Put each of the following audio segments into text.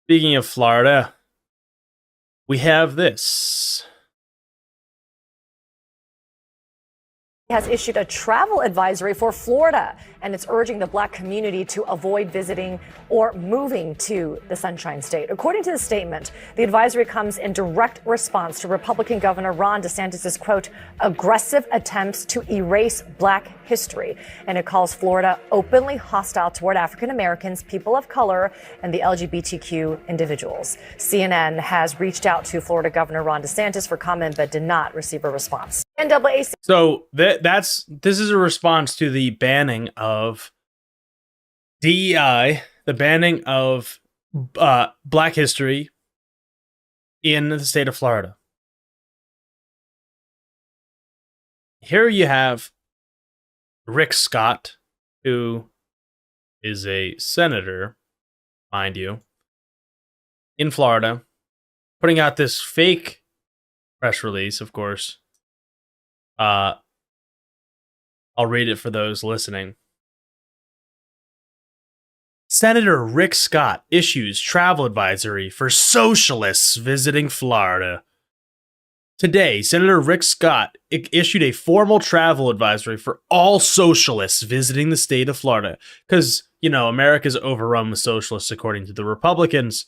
Speaking of Florida, we have this. Has issued a travel advisory for Florida, and it's urging the Black community to avoid visiting or moving to the Sunshine State. According to the statement, the advisory comes in direct response to Republican Governor Ron DeSantis' quote, aggressive attempts to erase Black history. And it calls Florida openly hostile toward African Americans, people of color, and the LGBTQ individuals. CNN has reached out to Florida Governor Ron DeSantis for comment, but did not receive a response. NAACP. So this is a response to the banning of DEI, the banning of Black history in the state of Florida. Here you have Rick Scott, who is a senator, mind you, in Florida, putting out this fake press release, of course. I'll read it for those listening. Senator Rick Scott issues travel advisory for socialists visiting Florida. Today, Senator Rick Scott issued a formal travel advisory for all socialists visiting the state of Florida. Because, you know, America's overrun with socialists, according to the Republicans.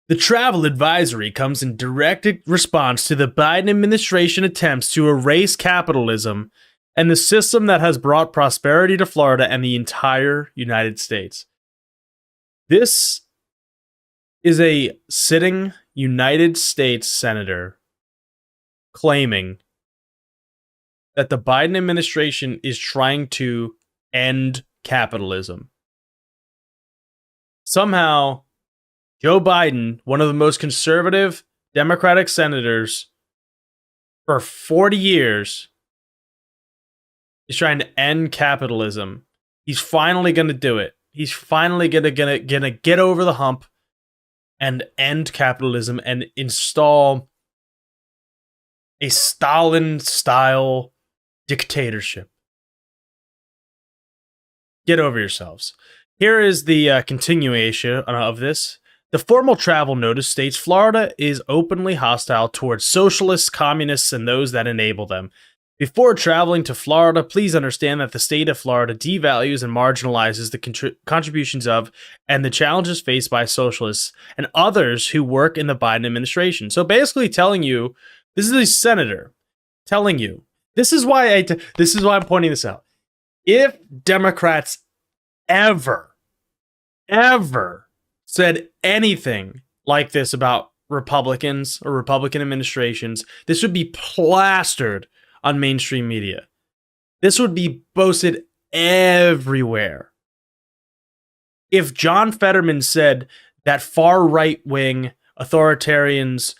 The travel advisory comes in direct response to the Biden administration attempts to erase capitalism and the system that has brought prosperity to Florida and the entire United States. This is a sitting United States senator claiming that the Biden administration is trying to end capitalism. Somehow, Joe Biden, one of the most conservative Democratic senators for 40 years, is trying to end capitalism. He's finally going to do it. He's finally gonna get over the hump and end capitalism and install a Stalin-style dictatorship. Get over yourselves. Here is the continuation of this. The formal travel notice states Florida is openly hostile towards socialists, communists, and those that enable them. Before traveling to Florida, please understand that the state of Florida devalues and marginalizes the contributions of and the challenges faced by socialists and others who work in the Biden administration. So basically telling you, this is a senator telling you, this is why I'm pointing this out. If Democrats ever said anything like this about Republicans or Republican administrations, this would be plastered on mainstream media. This would be boasted everywhere. If John Fetterman said that far right-wing authoritarians,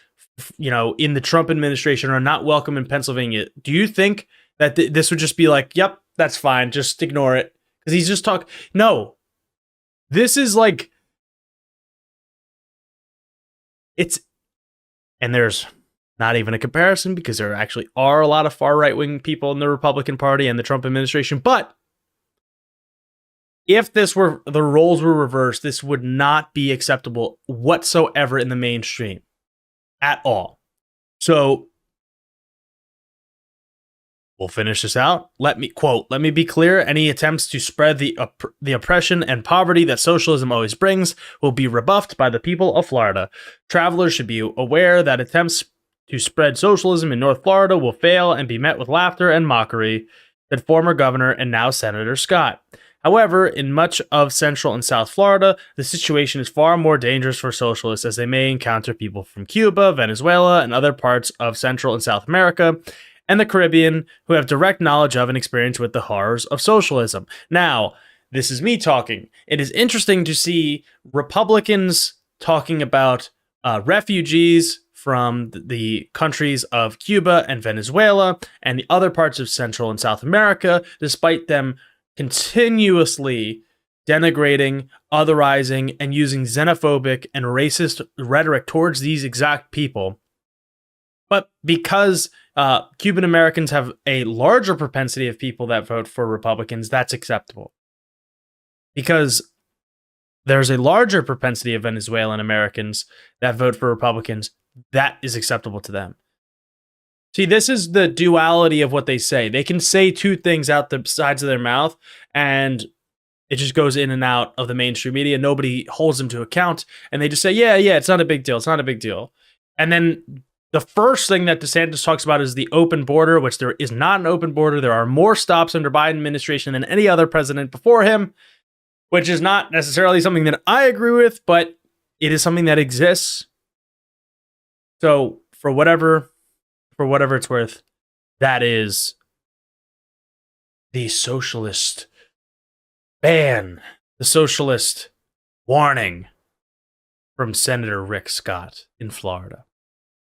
you know, in the Trump administration are not welcome in Pennsylvania, do you think that this would just be like, yep, that's fine, just ignore it? Because he's just talking. No. This is like, and there's not even a comparison because there actually are a lot of far right-wing people in the Republican Party and the Trump administration. But if the roles were reversed, this would not be acceptable whatsoever in the mainstream at all. So we'll finish this out. Let me be clear. Any attempts to spread the oppression and poverty that socialism always brings will be rebuffed by the people of Florida. Travelers should be aware that attempts to spread socialism in North Florida will fail and be met with laughter and mockery, said former Governor and now Senator Scott. However, in much of Central and South Florida, the situation is far more dangerous for socialists as they may encounter people from Cuba, Venezuela, and other parts of Central and South America and the Caribbean who have direct knowledge of and experience with the horrors of socialism. Now, this is me talking. It is interesting to see Republicans talking about refugees from the countries of Cuba and Venezuela and the other parts of Central and South America, despite them continuously denigrating, otherizing, and using xenophobic and racist rhetoric towards these exact people. But because Cuban Americans have a larger propensity of people that vote for Republicans, that's acceptable. Because there's a larger propensity of Venezuelan Americans that vote for Republicans. That is acceptable to them. See, this is the duality of what they say. They can say two things out the sides of their mouth, and it just goes in and out of the mainstream media. Nobody holds them to account, and they just say, yeah, it's not a big deal. It's not a big deal. And then the first thing that DeSantis talks about is the open border, which there is not an open border. There are more stops under Biden administration than any other president before him, which is not necessarily something that I agree with, but it is something that exists. So for whatever it's worth, that is the socialist ban, the socialist warning from Senator Rick Scott in Florida.